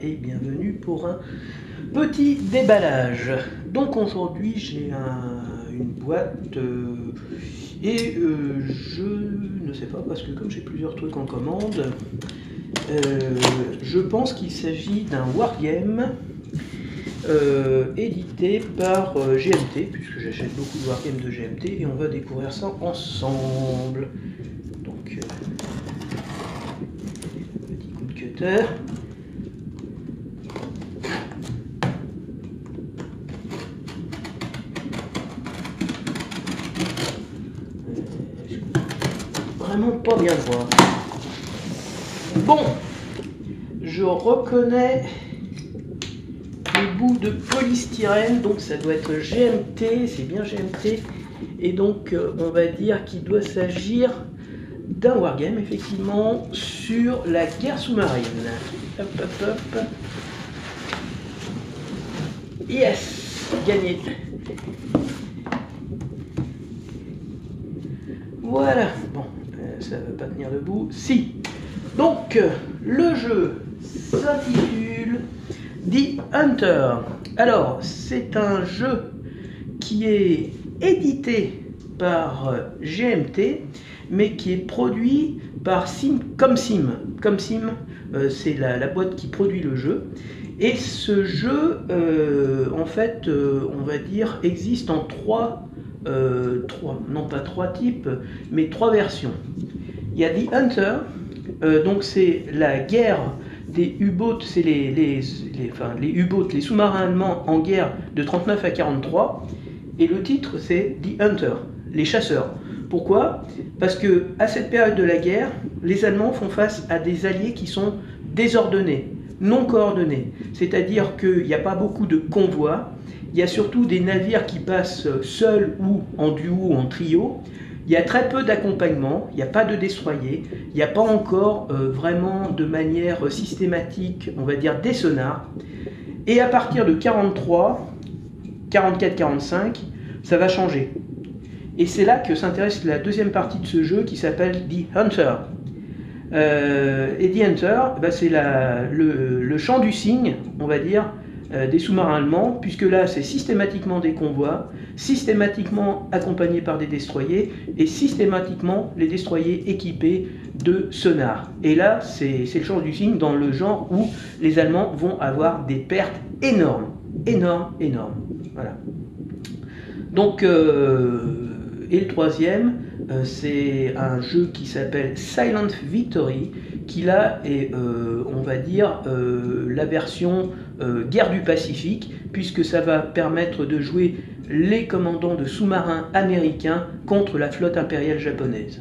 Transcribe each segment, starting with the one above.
et bienvenue pour un petit déballage. Donc aujourd'hui j'ai une boîte et je ne sais pas parce que comme j'ai plusieurs trucs en commande, je pense qu'il s'agit d'un wargame édité par GMT, puisque j'achète beaucoup de wargames de GMT et on va découvrir ça ensemble. Donc petit coup de cutter. Vraiment pas bien le voir. Bon, je reconnais le bout de polystyrène, donc ça doit être GMT, c'est bien GMT, et donc on va dire qu'il doit s'agir d'un wargame effectivement sur la guerre sous-marine. Hop hop hop. Yes, gagné. Voilà, bon, ça ne va pas tenir debout. Si. Donc, le jeu s'intitule The Hunter. Alors, c'est un jeu qui est édité par GMT, mais qui est produit par ComSim. ComSim, c'est la boîte qui produit le jeu. Et ce jeu, en fait, on va dire, existe en trois types, mais trois versions. Il y a The Hunter, donc c'est la guerre des U-boats, c'est les U-boats, les sous-marins allemands en guerre de 39 à 43, et le titre c'est The Hunter, les chasseurs. Pourquoi? Parce que à cette période de la guerre, les Allemands font face à des alliés qui sont désordonnés, non coordonnés, c'est-à-dire qu'il n'y a pas beaucoup de convois. Il y a surtout des navires qui passent seuls ou en duo ou en trio. Il y a très peu d'accompagnement, il n'y a pas de destroyer, il n'y a pas encore vraiment de manière systématique, on va dire, des sonars. Et à partir de 43, 44, 45, ça va changer. Et c'est là que s'intéresse la deuxième partie de ce jeu qui s'appelle The Hunter. Et The Hunter, bah, c'est le chant du cygne, on va dire, des sous-marins allemands, puisque là c'est systématiquement des convois, systématiquement accompagnés par des destroyers, et systématiquement les destroyers équipés de sonars. Et là c'est le chant du cygne dans le genre où les Allemands vont avoir des pertes énormes, énormes, énormes. Voilà. Donc, et le troisième, c'est un jeu qui s'appelle Silent Victory, qui là est, on va dire, la version guerre du Pacifique, puisque ça va permettre de jouer les commandants de sous-marins américains contre la flotte impériale japonaise.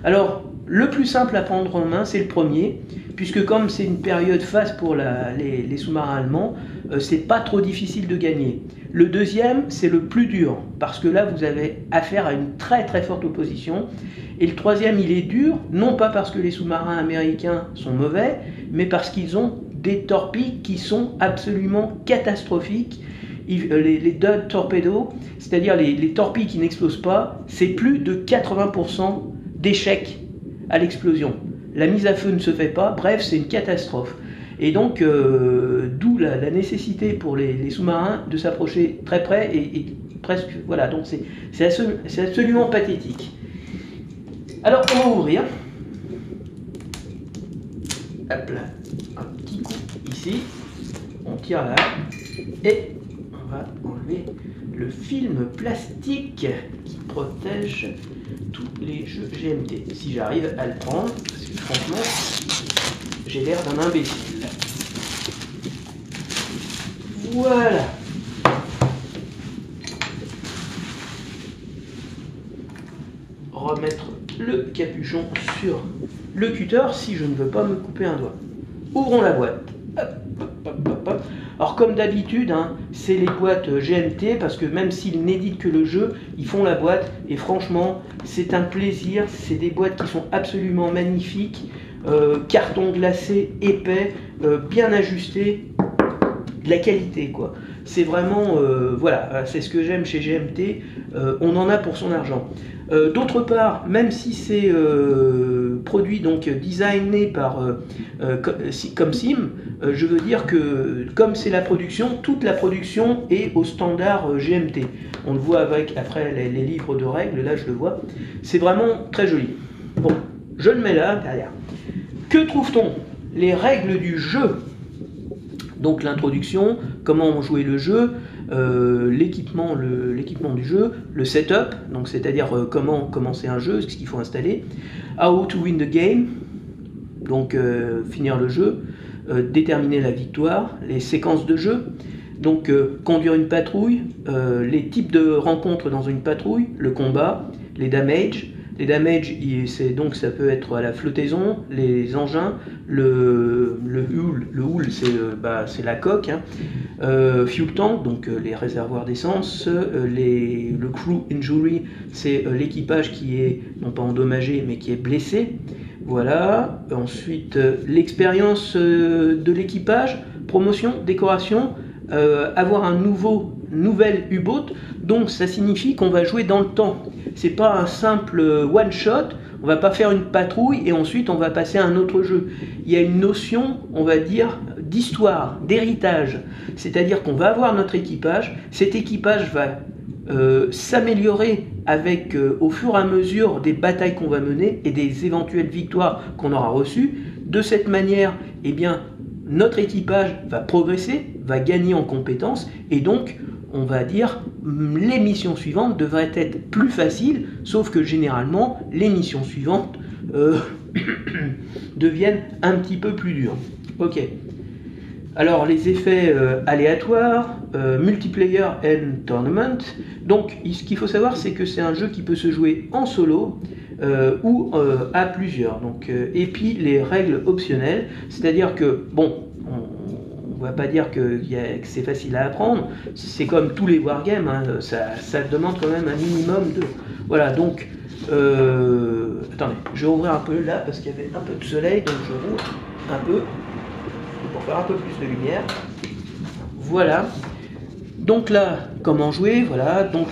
Alors, le plus simple à prendre en main, c'est le premier, puisque comme c'est une période faste pour les sous-marins allemands, c'est pas trop difficile de gagner. Le deuxième, c'est le plus dur, parce que là, vous avez affaire à une très très forte opposition. Et le troisième, il est dur, non pas parce que les sous-marins américains sont mauvais, mais parce qu'ils ont des torpilles qui sont absolument catastrophiques. Les dud torpedoes, c'est-à-dire les torpilles qui n'explosent pas, c'est plus de 80% d'échecs à l'explosion. La mise à feu ne se fait pas, bref, c'est une catastrophe. Et donc, d'où la nécessité pour les sous-marins de s'approcher très près et presque, voilà, donc c'est absolument pathétique. Alors, on va ouvrir. Hop là, un petit coup ici, on tire là, et on va enlever le film plastique qui protège tous les jeux GMT. Si j'arrive à le prendre, parce que franchement, j'ai l'air d'un imbécile. Voilà. Remettre le capuchon sur le cutter si je ne veux pas me couper un doigt. Ouvrons la boîte. Hop, hop, hop, hop, hop. Alors comme d'habitude, hein, c'est les boîtes GMT, parce que même s'ils n'éditent que le jeu, ils font la boîte, et franchement, c'est un plaisir. C'est des boîtes qui sont absolument magnifiques. Carton glacé, épais, bien ajusté, de la qualité quoi. C'est vraiment, voilà, c'est ce que j'aime chez GMT, on en a pour son argent. D'autre part, même si c'est produit, donc designé par comme Sim, je veux dire que comme c'est la production, toute la production est au standard GMT. On le voit avec après les livres de règles, là je le vois. C'est vraiment très joli. Bon, je le mets là, derrière. Que trouve-t-on? Les règles du jeu. Donc l'introduction, comment jouer le jeu, l'équipement du jeu, le setup, donc c'est-à-dire comment commencer un jeu, ce qu'il faut installer, how to win the game, donc finir le jeu, déterminer la victoire, les séquences de jeu, donc conduire une patrouille, les types de rencontres dans une patrouille, le combat, les damages. Les damages, donc ça peut être à la flottaison, les engins, le hull, c'est la coque, hein. Fuel tank, donc les réservoirs d'essence, le crew injury, c'est l'équipage qui est non pas endommagé mais qui est blessé. Voilà. Ensuite, l'expérience de l'équipage, promotion, décoration, avoir un nouvel U-boat, donc ça signifie qu'on va jouer dans le temps. C'est pas un simple one shot, on va pas faire une patrouille et ensuite on va passer à un autre jeu. Il y a une notion, on va dire, d'histoire, d'héritage. C'est-à-dire qu'on va avoir notre équipage, cet équipage va s'améliorer avec au fur et à mesure des batailles qu'on va mener et des éventuelles victoires qu'on aura reçues. De cette manière, eh bien, notre équipage va progresser, va gagner en compétences et donc on va dire les missions suivantes devraient être plus faciles, sauf que généralement les missions suivantes deviennent un petit peu plus dures. Ok. Alors les effets aléatoires, multiplayer and tournament. Donc ce qu'il faut savoir, c'est que c'est un jeu qui peut se jouer en solo ou à plusieurs. Donc, et puis les règles optionnelles, c'est-à-dire que bon, on va pas dire que c'est facile à apprendre. C'est comme tous les wargames, hein, ça demande quand même un minimum de. Voilà. Donc attendez, je vais ouvrir un peu là parce qu'il y avait un peu de soleil, donc je rouvre un peu pour faire un peu plus de lumière. Voilà. Donc là, comment jouer, voilà. Donc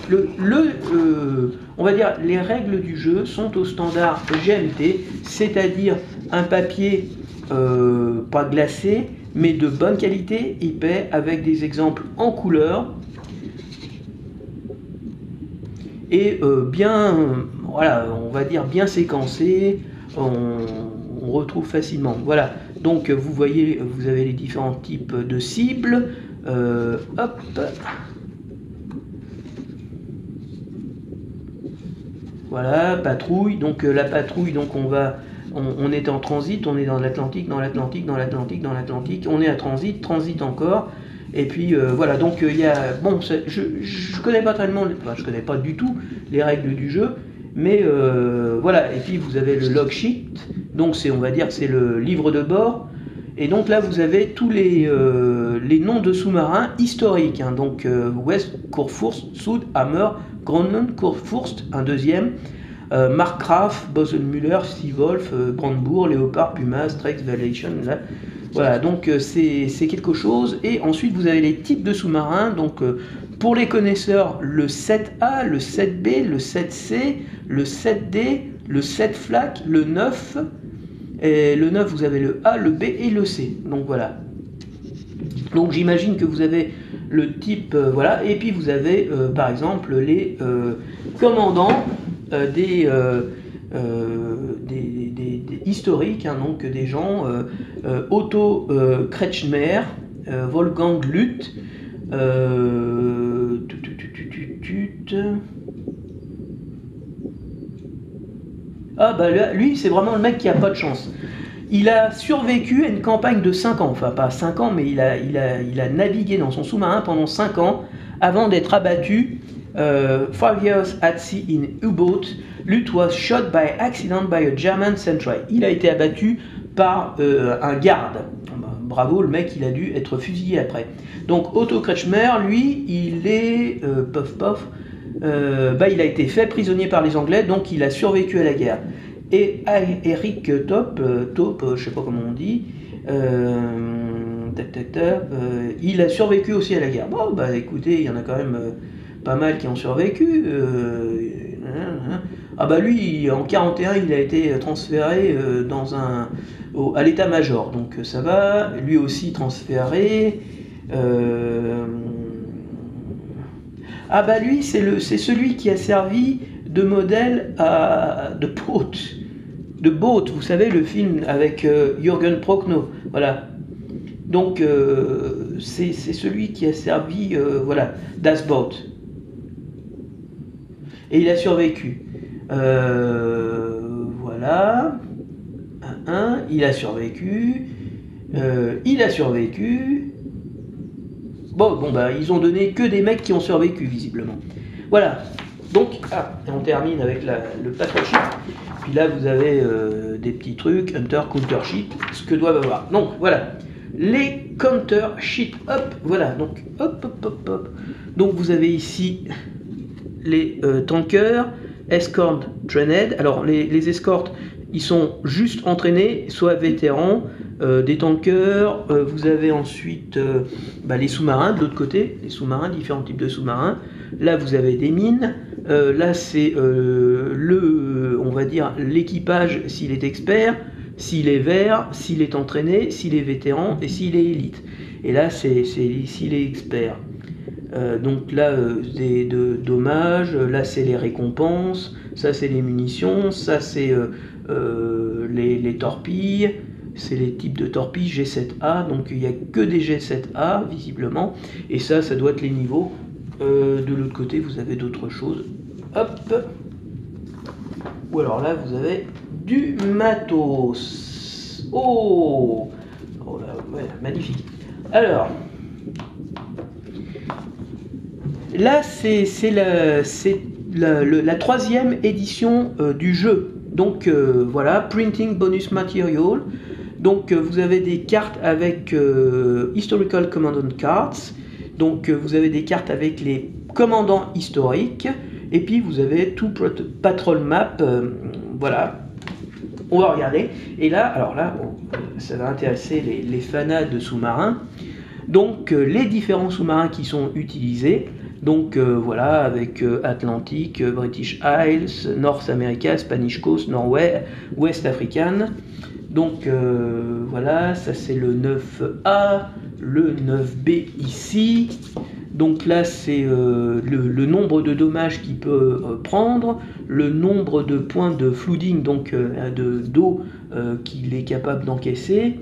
on va dire les règles du jeu sont au standard GMT, c'est-à-dire un papier pas glacé, mais de bonne qualité, épais, avec des exemples en couleur et bien, voilà, on va dire bien séquencé. On retrouve facilement. Voilà. Donc vous voyez, vous avez les différents types de cibles. Hop. Voilà, patrouille. Donc la patrouille, donc on est en transit, on est dans l'Atlantique, on est à transit encore. Et puis voilà, donc il y a, bon, je connais pas tellement, enfin, je connais pas du tout les règles du jeu, mais voilà. Et puis vous avez le log sheet, donc on va dire que c'est le livre de bord. Et donc là vous avez tous les noms de sous-marins historiques, hein. Donc West, Kurfürst, Sud, Hammer, Groningen, Kurfürst, un deuxième, Markgraf, Bosenmüller, Seawolf, Brandebourg, Léopard, Puma, Strex, Valation, là. Voilà, donc c'est quelque chose. Et ensuite vous avez les types de sous-marins. Donc pour les connaisseurs, le 7A, le 7B, le 7C, le 7D, le 7 flak, le 9. Et le 9, vous avez le A, le B et le C. Donc voilà. Donc j'imagine que vous avez le type, voilà. Et puis vous avez par exemple les commandants des historiques, hein, donc des gens, Otto Kretschmer, Wolfgang Luth, ah bah là, lui c'est vraiment le mec qui a pas de chance. Il a survécu à une campagne de 5 ans, enfin pas 5 ans, mais il a navigué dans son sous-marin pendant 5 ans avant d'être abattu. 5 years at sea in U-boat, Luth was shot by accident by a German sentry. Il a été abattu par un garde. Bravo, le mec, il a dû être fusillé après. Donc Otto Kretschmer, lui, il est il a été fait prisonnier par les Anglais, donc il a survécu à la guerre. Et Eric Top, je sais pas comment on dit, Il a survécu aussi à la guerre. Bon, bah écoutez, il y en a quand même pas mal qui ont survécu. Ah bah lui, en 41, il a été transféré à l'état-major. Donc ça va. Lui aussi transféré. Ah bah lui, c'est celui qui a servi de modèle de Boat, vous savez, le film avec Jürgen Prochnow, voilà. Donc c'est celui qui a servi, voilà, Das Boot. Et il a survécu. Voilà. Il a survécu. Il a survécu. Bon, bah, ils ont donné que des mecs qui ont survécu, visiblement. Voilà. Donc, on termine avec le patrol sheet. Puis là, vous avez des petits trucs, Hunter, Counter Sheet, ce que doivent avoir. Donc, voilà. Les Counter Sheet, hop, voilà. Donc, hop. Donc, vous avez ici les tankers, Escort Trained. Alors, les escortes, ils sont juste entraînés, soit vétérans, des tankers. Vous avez ensuite les sous-marins de l'autre côté, les sous-marins, différents types de sous-marins. Là, vous avez des mines. Là, c'est on va dire, l'équipage s'il est expert, s'il est vert, s'il est entraîné, s'il est vétéran et s'il est élite. Et là, c'est s'il est expert. Donc là, des dommages, là c'est les récompenses, ça c'est les munitions, ça c'est les torpilles, c'est les types de torpilles G7A, donc il n'y a que des G7A visiblement, et ça doit être les niveaux. De l'autre côté, vous avez d'autres choses. Hop. Ou alors là, vous avez du matos. Oh là, ouais, magnifique. Alors, là, c'est la troisième édition du jeu. Donc, voilà, Printing Bonus Material. Donc, vous avez des cartes avec Historical Commandant Cards. Donc vous avez des cartes avec les commandants historiques, et puis vous avez tout patrol map, voilà. On va regarder, et là, alors là, ça va intéresser les fanas de sous-marins. Donc les différents sous-marins qui sont utilisés, donc voilà, avec Atlantique, British Isles, North America, Spanish Coast, Norway, West African. Donc voilà, ça c'est le 9A, le 9B ici. Donc là c'est le nombre de dommages qu'il peut prendre, le nombre de points de flooding, donc d'eau qu'il est capable d'encaisser.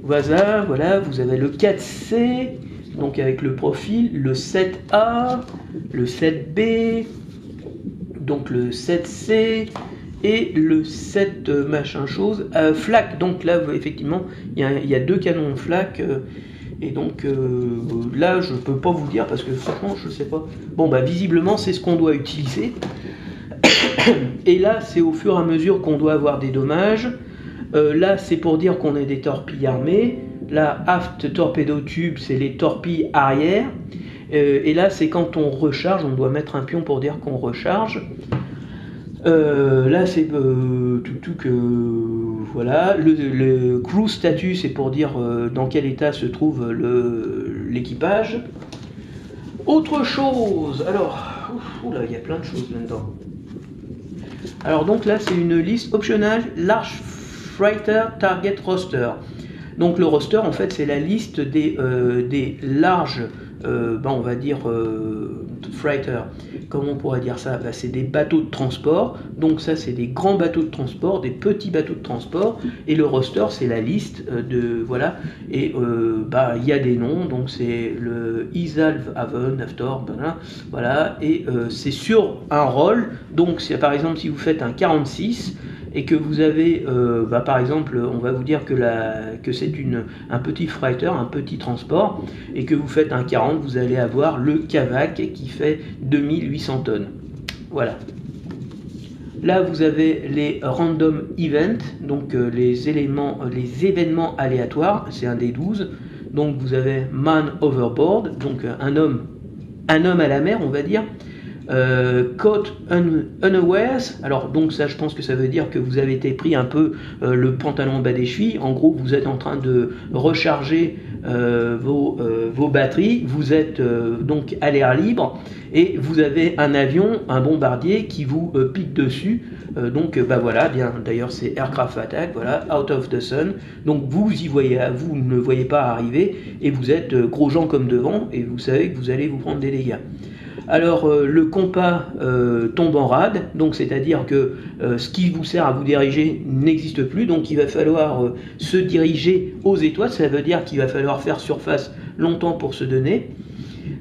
Voilà, vous avez le 4C, donc avec le profil, le 7A, le 7B, donc le 7C, et le 7 machin chose, flak. Donc là, effectivement, il y a deux canons flak, et donc là, je peux pas vous dire, parce que franchement, je sais pas. Bon, bah visiblement, c'est ce qu'on doit utiliser. Et là, c'est au fur et à mesure qu'on doit avoir des dommages. Là, c'est pour dire qu'on est des torpilles armées. Là, aft torpedo tube, c'est les torpilles arrière. Et là, c'est quand on recharge, on doit mettre un pion pour dire qu'on recharge. Là c'est tout que voilà, le crew statut, c'est pour dire dans quel état se trouve l'équipage. Autre chose, alors là il y a plein de choses là-dedans. Alors donc là c'est une liste optionnelle Large Freighter Target Roster. Donc le roster en fait c'est la liste des larges on va dire freighter, comment on pourrait dire ça, c'est des bateaux de transport. Donc ça c'est des grands bateaux de transport, des petits bateaux de transport, et le roster c'est la liste de voilà, et il y a des noms, donc c'est le Isalv Haven Aftor, voilà, et c'est sur un rôle. Donc par exemple si vous faites un 46 et que vous avez, par exemple, on va vous dire que c'est un petit freighter, un petit transport, et que vous faites un 40, vous allez avoir le Kavak qui fait 2800 tonnes. Voilà. Là, vous avez les random events, donc les événements aléatoires, c'est un des 12. Donc vous avez man overboard, donc un homme à la mer, on va dire. Caught unawares, alors donc ça je pense que ça veut dire que vous avez été pris un peu le pantalon bas des chevilles, en gros vous êtes en train de recharger vos batteries, vous êtes donc à l'air libre et vous avez un avion, un bombardier qui vous pique dessus, donc bah voilà, bien d'ailleurs c'est aircraft attack, voilà, out of the sun, donc vous ne le voyez pas arriver et vous êtes gros gens comme devant et vous savez que vous allez vous prendre des dégâts. Alors le compas tombe en rade, donc c'est-à-dire que ce qui vous sert à vous diriger n'existe plus, donc il va falloir se diriger aux étoiles, ça veut dire qu'il va falloir faire surface longtemps pour se donner.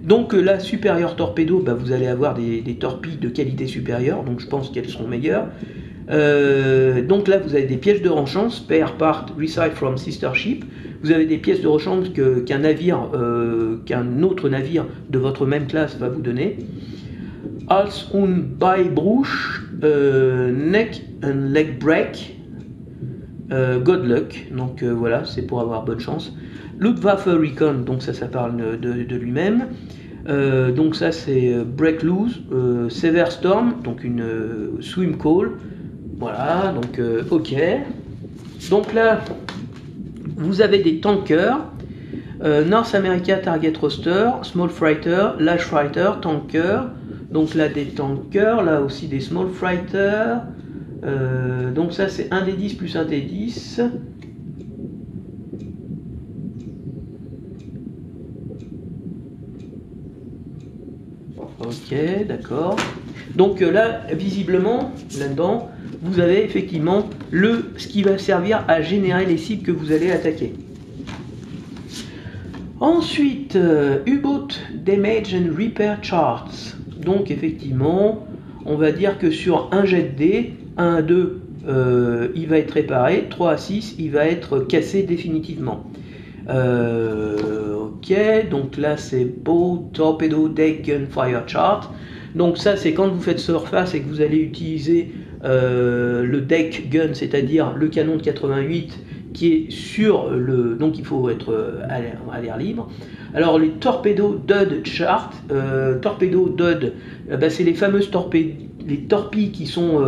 Donc là, supérieur torpedo, bah, vous allez avoir des torpilles de qualité supérieure, donc je pense qu'elles seront meilleures. Donc là, vous avez des pièces de rechange, spare part received from sister ship. Vous avez des pièces de rechange qu'un navire, qu'un autre navire de votre même classe va vous donner. Als und Beibruch, neck and leg break, good luck. Donc voilà, c'est pour avoir bonne chance. Luftwaffe Recon, donc ça parle de lui-même. Donc ça c'est break loose, severe storm, donc une swim call. Voilà, donc ok. Donc là, vous avez des tankers, North America Target Roster, Small Fighter, Large Fighter, Tanker. Donc là des tankers, là aussi des Small Fighter. Donc ça c'est un des 10 plus un des 10. Ok, d'accord. Donc là, visiblement, là-dedans, vous avez effectivement ce qui va servir à générer les cibles que vous allez attaquer. Ensuite, U-Boat Damage and Repair Charts. Donc effectivement, on va dire que sur un jet de dés, 1 à 2, il va être réparé, 3 à 6, il va être cassé définitivement. Ok, donc là c'est Boat Torpedo Deck Gunfire Chart. Donc ça c'est quand vous faites surface et que vous allez utiliser le deck gun, c'est-à-dire le canon de 88 qui est sur le... donc il faut être à l'air libre. Alors les Torpedo Dud Chart, Torpedo Dud, bah, c'est les fameuses les torpilles qui sont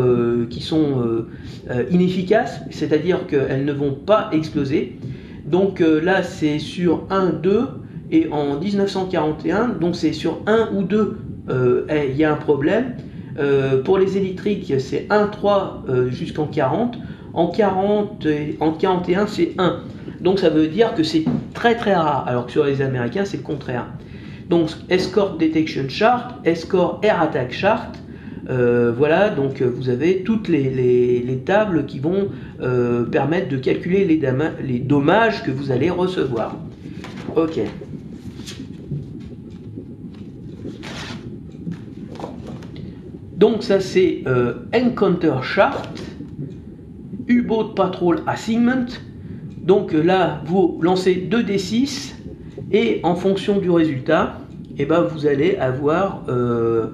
inefficaces, c'est-à-dire qu'elles ne vont pas exploser. Donc là c'est sur 1, 2 et en 1941, donc c'est sur 1 ou 2 il y a un problème. Pour les électriques c'est 1, 3 jusqu'en 40, en 40 et en 41 c'est 1. Donc ça veut dire que c'est très très rare, alors que sur les Américains c'est le contraire. Donc Escort Detection Chart, Escort Air Attack Chart. Voilà, donc vous avez toutes les tables qui vont permettre de calculer les dommages que vous allez recevoir. Ok. Donc ça c'est Encounter Chart, U-Boat Patrol Assignment. Donc là vous lancez 2d6 et en fonction du résultat, et ben, vous allez avoir un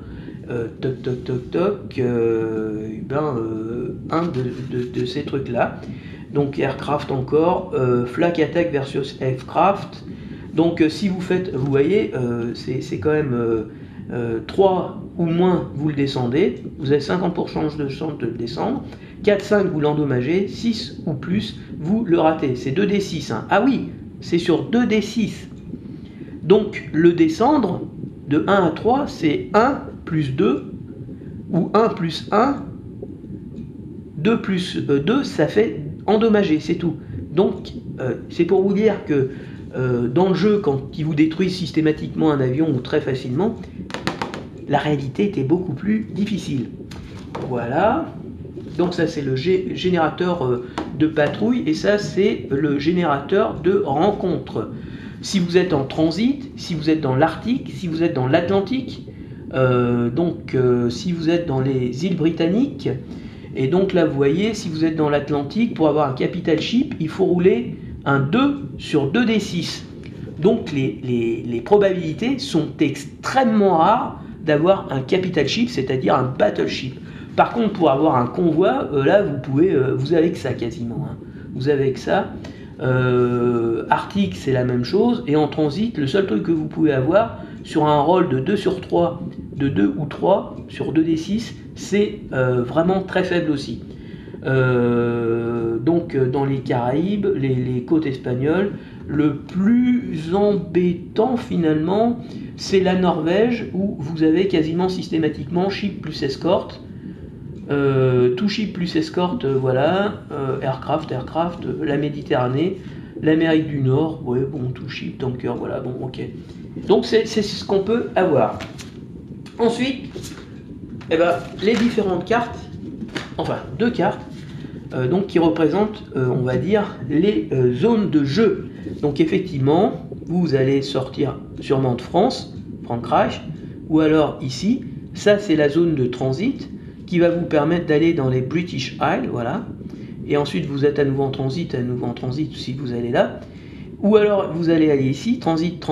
de ces trucs là. Donc aircraft encore, flak attack versus aircraft. Donc si vous faites, vous voyez, c'est quand même 3 ou moins vous le descendez, vous avez 50% de chance de le descendre, 4, 5 vous l'endommagez, 6 ou plus vous le ratez, c'est 2d6 hein. Ah oui, c'est sur 2d6. Donc le descendre de 1 à 3 c'est 1 plus 2 ou 1 plus 1, 2 plus 2 ça fait endommager, c'est tout. Donc c'est pour vous dire que dans le jeu, quand ils vous détruisent systématiquement un avion ou très facilement, la réalité était beaucoup plus difficile. Voilà, donc ça c'est le générateur de patrouille et ça c'est le générateur de rencontre. Si vous êtes en transit, si vous êtes dans l'Arctique, si vous êtes dans l'Atlantique, si vous êtes dans les îles britanniques, et donc là vous voyez, si vous êtes dans l'Atlantique, pour avoir un capital ship, il faut rouler un 2 sur 2d6. Donc les probabilités sont extrêmement rares d'avoir un capital ship, c'est-à-dire un battleship. Par contre, pour avoir un convoi, là vous avez que ça quasiment. Hein. Vous avez que ça. Arctique, c'est la même chose. Et en transit, le seul truc que vous pouvez avoir sur un rôle de 2 sur 3 de 2 ou 3 sur 2d6, c'est vraiment très faible aussi. Donc dans les Caraïbes, les côtes espagnoles, le plus embêtant finalement, c'est la Norvège, où vous avez quasiment systématiquement ship plus escorte, tout ship plus escorte, voilà, aircraft, la Méditerranée, l'Amérique du Nord, ouais, bon, tout ship, tanker, voilà, bon, ok. Donc c'est ce qu'on peut avoir. Ensuite, eh ben, les différentes cartes, enfin 2 cartes, donc qui représentent, on va dire, les zones de jeu. Donc effectivement, vous allez sortir sûrement de France, Frankreich, ou alors ici, ça c'est la zone de transit qui va vous permettre d'aller dans les British Isles, voilà. Et ensuite vous êtes à nouveau en transit si vous allez là. Ou alors vous allez aller ici, transit,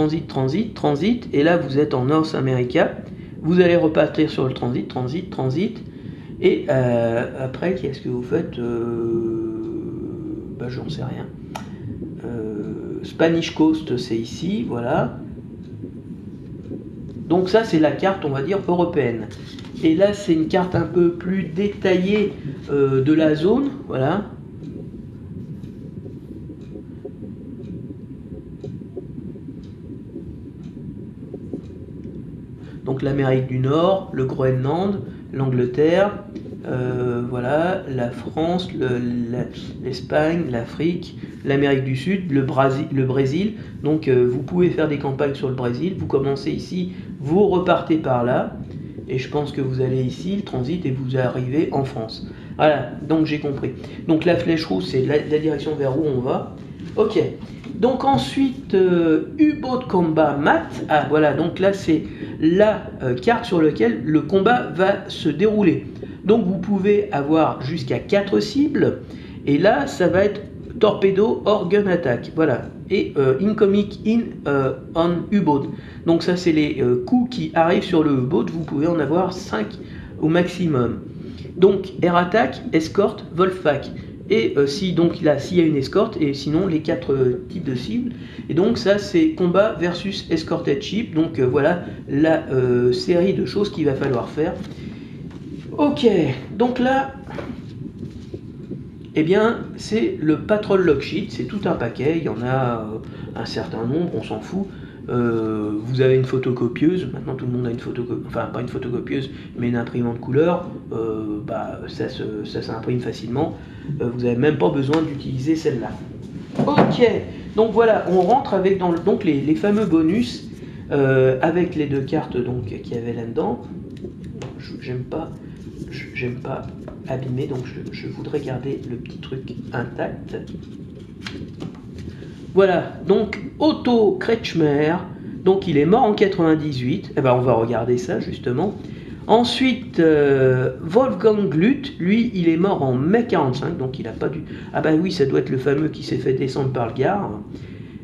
et là vous êtes en North America. Vous allez repartir sur le transit, et après, qu'est-ce que vous faites? J'en sais rien. Spanish Coast, c'est ici, voilà. Donc ça, c'est la carte, on va dire, européenne. Et là, c'est une carte un peu plus détaillée de la zone, voilà. Donc l'Amérique du Nord, le Groenland, l'Angleterre, voilà, la France, l'Espagne, l'Afrique, l'Amérique du Sud, le Brésil. Donc vous pouvez faire des campagnes sur le Brésil. Vous commencez ici, vous repartez par là. Et je pense que vous allez ici, le transit, et vous arrivez en France. Voilà, donc j'ai compris. Donc la flèche rouge, c'est la direction vers où on va. Ok. Donc ensuite, U-Boat Combat Mat. Ah voilà, donc là c'est la carte sur laquelle le combat va se dérouler. Donc vous pouvez avoir jusqu'à 4 cibles. Et là, ça va être torpedo or gun attack. Voilà. Et incoming on U-Boat. Donc ça c'est les coups qui arrivent sur le U-Boat. Vous pouvez en avoir 5 au maximum. Donc air attack, escorte, Wolfpack. Et s'il y a une escorte, et sinon les 4 types de cibles. Et donc ça c'est combat versus escorted ship. Donc voilà la série de choses qu'il va falloir faire. Ok, donc là, eh bien c'est le patrol log sheet, c'est tout un paquet, il y en a un certain nombre, on s'en fout. Vous avez une photocopieuse, maintenant tout le monde a une photocopieuse, enfin pas une photocopieuse, mais une imprimante couleur, ça s'imprime facilement, vous n'avez même pas besoin d'utiliser celle-là. Ok, donc voilà, on rentre avec donc les fameux bonus, avec les 2 cartes qu'il y avait là-dedans. J'aime pas abîmer, donc je voudrais garder le petit truc intact. Voilà, donc Otto Kretschmer, donc il est mort en 98, on va regarder ça justement. Ensuite, Wolfgang Gluth, lui, il est mort en mai 45, donc il n'a pas dû... Ah bah oui, ça doit être le fameux qui s'est fait descendre par le Gard.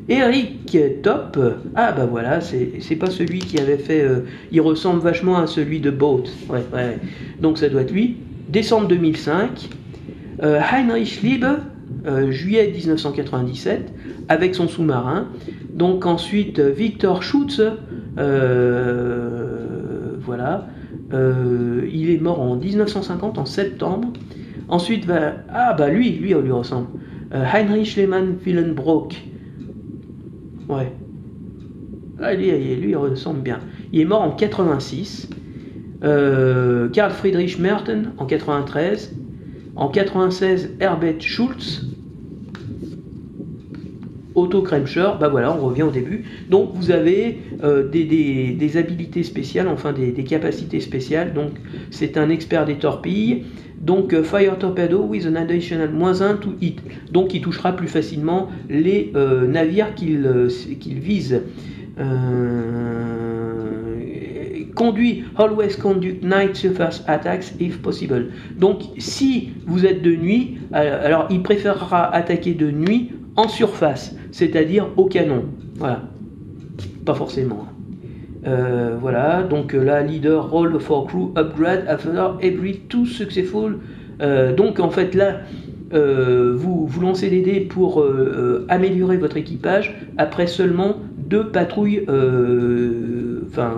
Eric Top, ah bah voilà, c'est pas celui qui avait fait... il ressemble vachement à celui de Boat, ouais. Donc ça doit être lui. Décembre 2005, Heinrich Liebe, juillet 1997, avec son sous-marin. Donc ensuite, Victor Schutz, voilà, il est mort en 1950, en septembre. Ensuite, lui, on lui ressemble. Heinrich Lehmann Willenbrock, ouais. Lui, il ressemble bien. Il est mort en 86. Karl Friedrich Merten en 93. En 96, Herbert Schulz. Otto Kremscher, voilà, on revient au début. Donc vous avez des habilités spéciales, enfin des capacités spéciales. Donc c'est un expert des torpilles. Donc Fire Torpedo with an additional -1 to hit. Donc il touchera plus facilement les navires qu'il vise. Conduit always conduct night surface attacks if possible. Donc si vous êtes de nuit, alors il préférera attaquer de nuit en surface, c'est-à-dire au canon. Voilà, pas forcément. Voilà, donc là, leader roll for crew upgrade after every 2 successful. Donc en fait là, vous lancez des dés pour améliorer votre équipage après seulement 2 patrouilles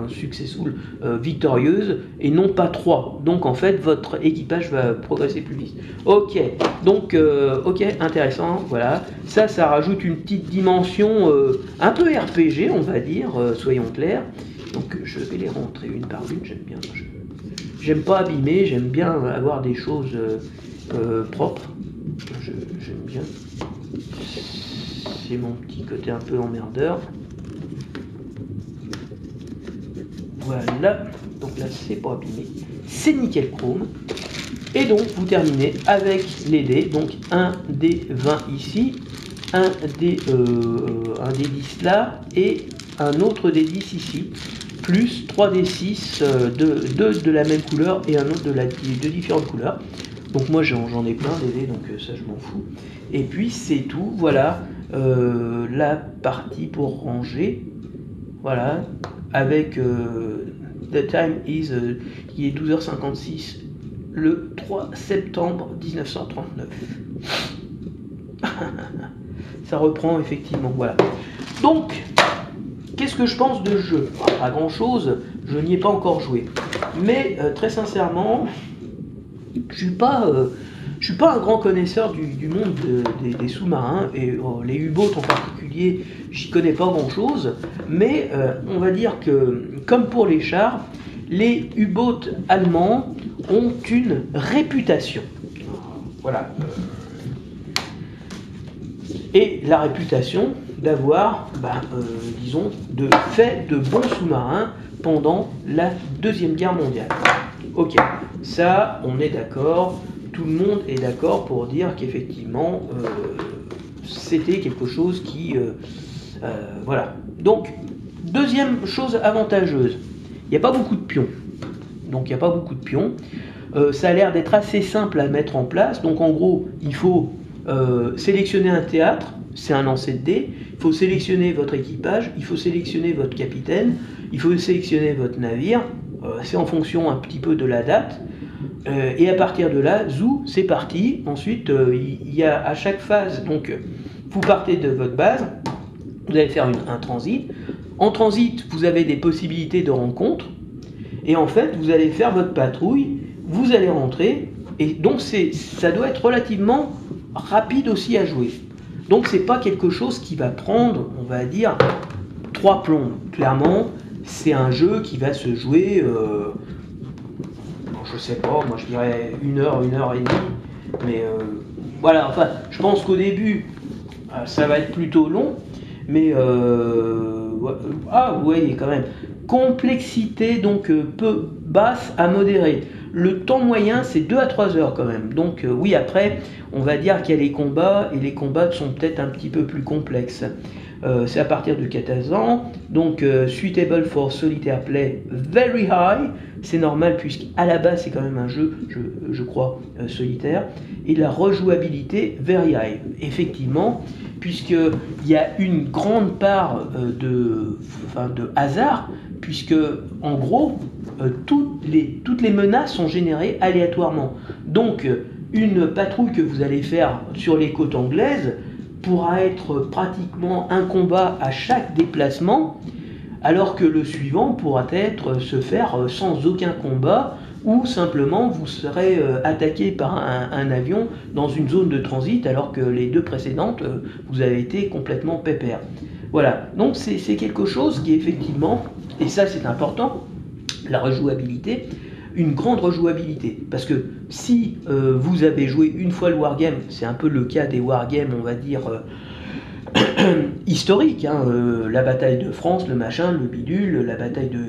successful, victorieuse, et non pas 3. Donc en fait, votre équipage va progresser plus vite. Ok, donc ok, intéressant, voilà. Ça rajoute une petite dimension un peu RPG, on va dire, soyons clairs. Donc je vais les rentrer une par une, j'aime bien. J'aime pas abîmer, j'aime bien avoir des choses propres. J'aime bien. C'est mon petit côté un peu emmerdeur. Voilà, donc là c'est pas abîmé, c'est nickel chrome. Et donc vous terminez avec les dés, donc un dé 20 ici, un dé 10 là, et un autre dé 10 ici, plus 3 dé 6, deux de la même couleur et un autre de différentes couleurs. Donc moi j'en ai plein des dés, donc ça je m'en fous. Et puis c'est tout, voilà la partie pour ranger. Voilà, avec the time is qui est 12h56 le 3 septembre 1939. Ça reprend effectivement, voilà. Donc, qu'est-ce que je pense de ce jeu? Pas grand chose, je n'y ai pas encore joué. Mais très sincèrement, je suis pas un grand connaisseur du monde des sous-marins, et les U-boats en particulier, j'y connais pas grand-chose, mais on va dire que, comme pour les chars, les U-boats allemands ont une réputation. Voilà. Et la réputation d'avoir, disons, fait de bons sous-marins pendant la Deuxième Guerre mondiale. Ok, ça, on est d'accord. Tout le monde est d'accord pour dire qu'effectivement, c'était quelque chose qui... voilà. Donc, deuxième chose avantageuse, il n'y a pas beaucoup de pions. Donc, il n'y a pas beaucoup de pions. Ça a l'air d'être assez simple à mettre en place. Donc, en gros, il faut sélectionner un théâtre, c'est un lancer de dés. Il faut sélectionner votre équipage, il faut sélectionner votre capitaine, il faut sélectionner votre navire. C'est en fonction un petit peu de la date. Et à partir de là, zou, c'est parti. Ensuite, il y a à chaque phase, donc vous partez de votre base, vous allez faire un transit. En transit, vous avez des possibilités de rencontres. Et en fait, vous allez faire votre patrouille, vous allez rentrer. Et donc, ça doit être relativement rapide aussi à jouer. Donc, c'est pas quelque chose qui va prendre, on va dire, 3 plombs. Clairement, c'est un jeu qui va se jouer... je sais pas, moi je dirais 1 heure, 1 heure et demie, mais voilà, enfin, je pense qu'au début, ça va être plutôt long, mais vous voyez quand même, complexité donc peu basse à modérée. Le temps moyen, c'est 2 à 3 heures quand même, donc oui, après, on va dire qu'il y a les combats, et les combats sont peut-être un petit peu plus complexes. C'est à partir de 14 ans, donc suitable for solitaire play very high, c'est normal puisqu'à la base c'est quand même un jeu, je crois, solitaire, et la rejouabilité very high, effectivement, puisqu'il y a une grande part de hasard, puisque en gros, toutes les menaces sont générées aléatoirement. Donc une patrouille que vous allez faire sur les côtes anglaises pourra être pratiquement un combat à chaque déplacement, alors que le suivant pourra se faire sans aucun combat, ou simplement vous serez attaqué par un avion dans une zone de transit, alors que les 2 précédentes, vous avez été complètement pépère. Voilà, donc c'est quelque chose qui effectivement, et ça c'est important, la rejouabilité, une grande rejouabilité, parce que si vous avez joué une fois le wargame, c'est un peu le cas des wargames, on va dire historiques, hein, la bataille de France, le machin, le bidule, la bataille de...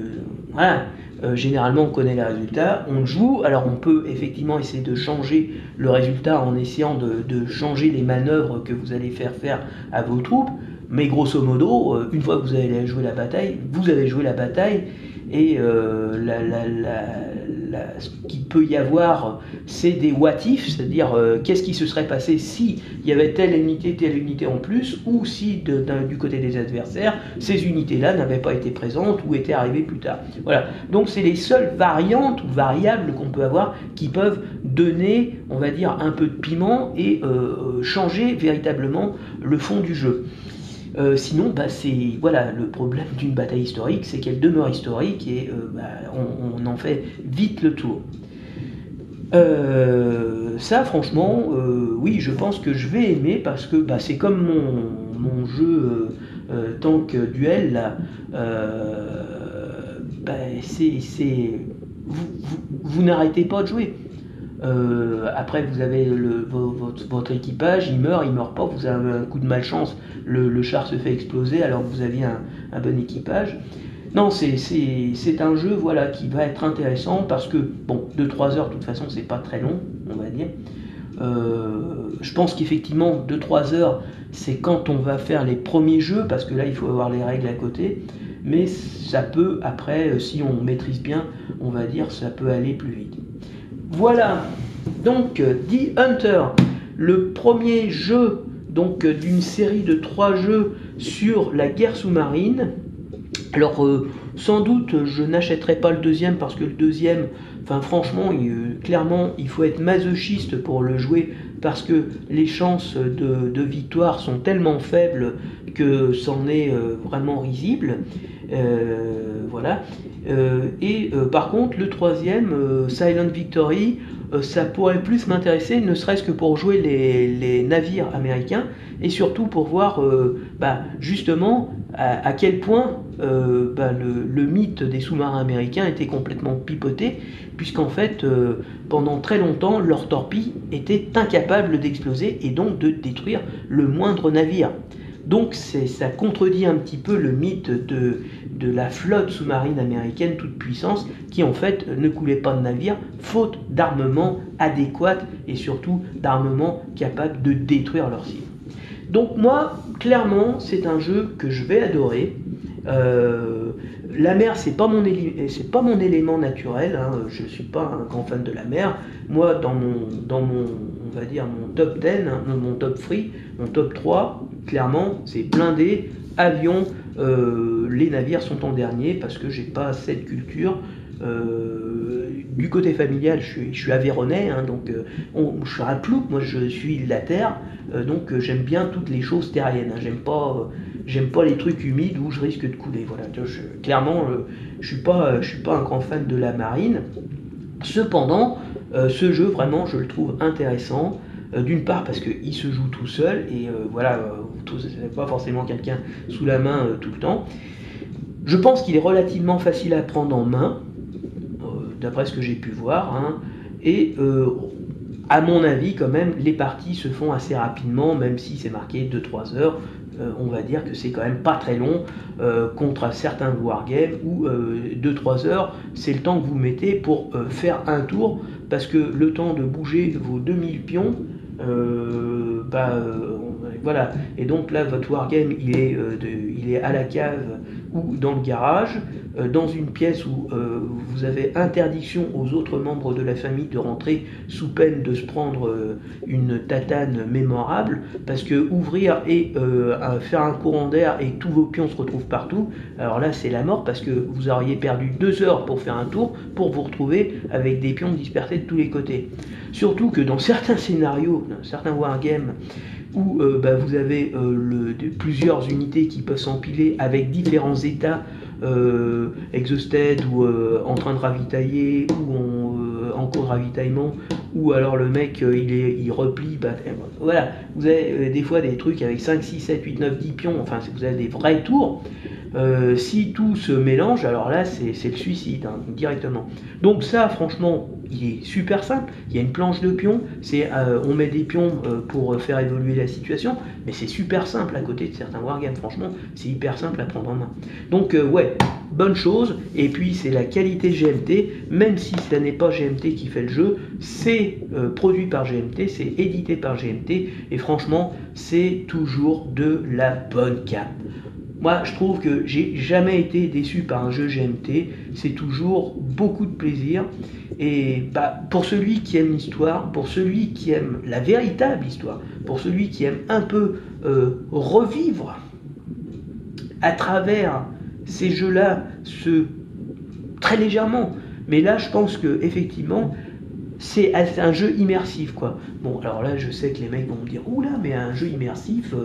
Voilà, généralement on connaît les résultats, on joue, alors on peut effectivement essayer de changer le résultat en essayant de changer les manœuvres que vous allez faire à vos troupes, mais grosso modo, une fois que vous avez joué la bataille, vous avez joué la bataille, et ce qu'il peut y avoir, c'est des what if, c'est-à-dire qu'est-ce qui se serait passé si il y avait telle unité en plus, ou si du côté des adversaires, ces unités-là n'avaient pas été présentes ou étaient arrivées plus tard. Voilà. Donc c'est les seules variantes ou variables qu'on peut avoir qui peuvent donner, on va dire, un peu de piment et changer véritablement le fond du jeu. Sinon, c'est voilà, le problème d'une bataille historique, c'est qu'elle demeure historique et on en fait vite le tour. Ça, franchement, oui, je pense que je vais aimer parce que c'est comme mon jeu tank duel là. Vous n'arrêtez pas de jouer. Après, vous avez votre équipage, il meurt pas, vous avez un coup de malchance, le char se fait exploser alors que vous aviez un bon équipage. Non, c'est un jeu voilà, qui va être intéressant parce que, 2-3 heures, de toute façon, c'est pas très long, on va dire. Je pense qu'effectivement, 2-3 heures, c'est quand on va faire les premiers jeux, parce que là, il faut avoir les règles à côté. Mais ça peut, après, si on maîtrise bien, on va dire, ça peut aller plus vite. Voilà, donc The Hunter, le premier jeu donc d'une série de 3 jeux sur la guerre sous-marine. Alors, sans doute, je n'achèterai pas le deuxième parce que le deuxième, franchement, clairement, il faut être masochiste pour le jouer parce que les chances de victoire sont tellement faibles que c'en est vraiment risible. Voilà. Par contre, le troisième, Silent Victory, ça pourrait plus m'intéresser, ne serait-ce que pour jouer les navires américains et surtout pour voir justement à quel point le mythe des sous-marins américains était complètement pipoté, puisqu'en fait, pendant très longtemps, leurs torpilles étaient incapables d'exploser et donc de détruire le moindre navire. Donc ça contredit un petit peu le mythe de la flotte sous-marine américaine toute puissance qui en fait ne coulait pas de navire faute d'armement adéquat et surtout d'armement capable de détruire leur cible. Donc moi, clairement, c'est un jeu que je vais adorer. La mer, c'est pas mon élément naturel, hein. Je suis pas un grand fan de la mer. Moi, dans mon on va dire mon top 10, hein, mon top 3, mon top 3, clairement, c'est blindé, avion, les navires sont en dernier parce que j'ai pas cette culture. Du côté familial, je suis aveyronais, hein, donc je suis un plouc, moi je suis de la terre, donc j'aime bien toutes les choses terriennes. Hein, j'aime pas les trucs humides où je risque de couler. Voilà, clairement, je suis pas un grand fan de la marine. Cependant, ce jeu vraiment, je le trouve intéressant. D'une part parce qu'il se joue tout seul et vous n'avez pas forcément quelqu'un sous la main tout le temps. Je pense qu'il est relativement facile à prendre en main, d'après ce que j'ai pu voir, hein, et à mon avis quand même les parties se font assez rapidement, même si c'est marqué 2-3 heures, on va dire que c'est quand même pas très long contre certains wargames où 2-3 heures c'est le temps que vous mettez pour faire un tour, parce que le temps de bouger vos 2000 pions, voilà, et donc là votre wargame il est à la cave ou dans le garage, dans une pièce où vous avez interdiction aux autres membres de la famille de rentrer sous peine de se prendre une tatane mémorable, parce que ouvrir et faire un courant d'air et tous vos pions se retrouvent partout, alors là c'est la mort, parce que vous auriez perdu 2 heures pour faire un tour pour vous retrouver avec des pions dispersés de tous les côtés. Surtout que dans certains scénarios, dans certains wargames où vous avez plusieurs unités qui peuvent s'empiler avec différents états, exhausted ou en train de ravitailler ou en cours de ravitaillement, ou alors le mec il replie, voilà, vous avez des fois des trucs avec 5, 6, 7, 8, 9, 10 pions, enfin vous avez des vrais tours. Si tout se mélange, alors là c'est le suicide, hein, directement. Donc ça, franchement, il est super simple. Il y a une planche de pions, on met des pions pour faire évoluer la situation, mais c'est super simple à côté de certains wargames. Franchement, c'est hyper simple à prendre en main. Donc ouais, bonne chose. Et puis c'est la qualité GMT, même si ce n'est pas GMT qui fait le jeu, c'est produit par GMT, c'est édité par GMT, et franchement, c'est toujours de la bonne cam. Moi, je trouve que j'ai jamais été déçu par un jeu GMT. C'est toujours beaucoup de plaisir. Et pour celui qui aime l'histoire, pour celui qui aime la véritable histoire, pour celui qui aime un peu revivre à travers ces jeux-là, très légèrement. Mais là, je pense que effectivement, c'est un jeu immersif, quoi. Bon, alors là, je sais que les mecs vont me dire, oula, mais un jeu immersif,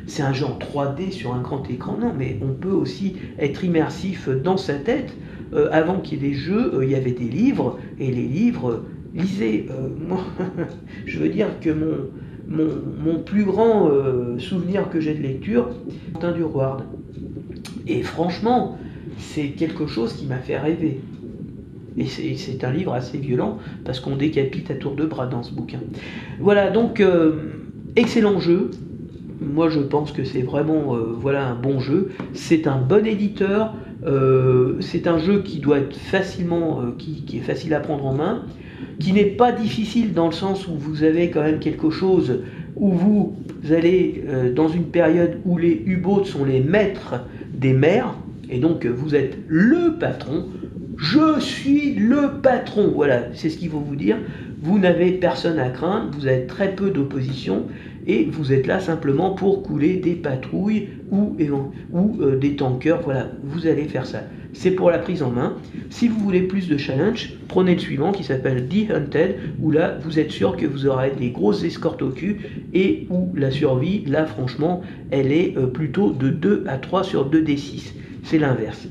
c'est un jeu en 3D sur un grand écran. Non, mais on peut aussi être immersif dans sa tête. Avant qu'il y ait des jeux, il y avait des livres, et les livres, lisez. Moi, je veux dire que mon plus grand souvenir que j'ai de lecture, c'est Martin Durward. Et franchement, c'est quelque chose qui m'a fait rêver. Et c'est un livre assez violent, parce qu'on décapite à tour de bras dans ce bouquin. Voilà, donc, excellent jeu. Moi, je pense que c'est vraiment voilà, un bon jeu. C'est un bon éditeur. C'est un jeu qui doit être facilement, qui est facile à prendre en main, qui n'est pas difficile dans le sens où vous avez quand même quelque chose où vous allez dans une période où les U-boats sont les maîtres des mers, et donc vous êtes le patron. Je suis le patron, voilà, c'est ce qu'il faut vous dire. Vous n'avez personne à craindre, vous avez très peu d'opposition, et vous êtes là simplement pour couler des patrouilles ou des tankers, voilà, vous allez faire ça. C'est pour la prise en main. Si vous voulez plus de challenge, prenez le suivant qui s'appelle The Hunted, où là, vous êtes sûr que vous aurez des grosses escortes au cul, et où la survie, là, franchement, elle est plutôt de 2 à 3 sur 2d6. C'est l'inverse.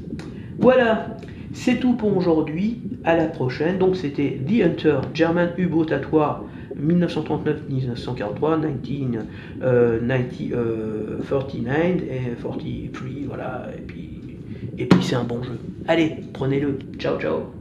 Voilà. C'est tout pour aujourd'hui, à la prochaine. Donc c'était The Hunter, German U-Boat at War, 1939-1943, 1949 et 43, voilà, et puis c'est un bon jeu. Allez, prenez-le, ciao ciao.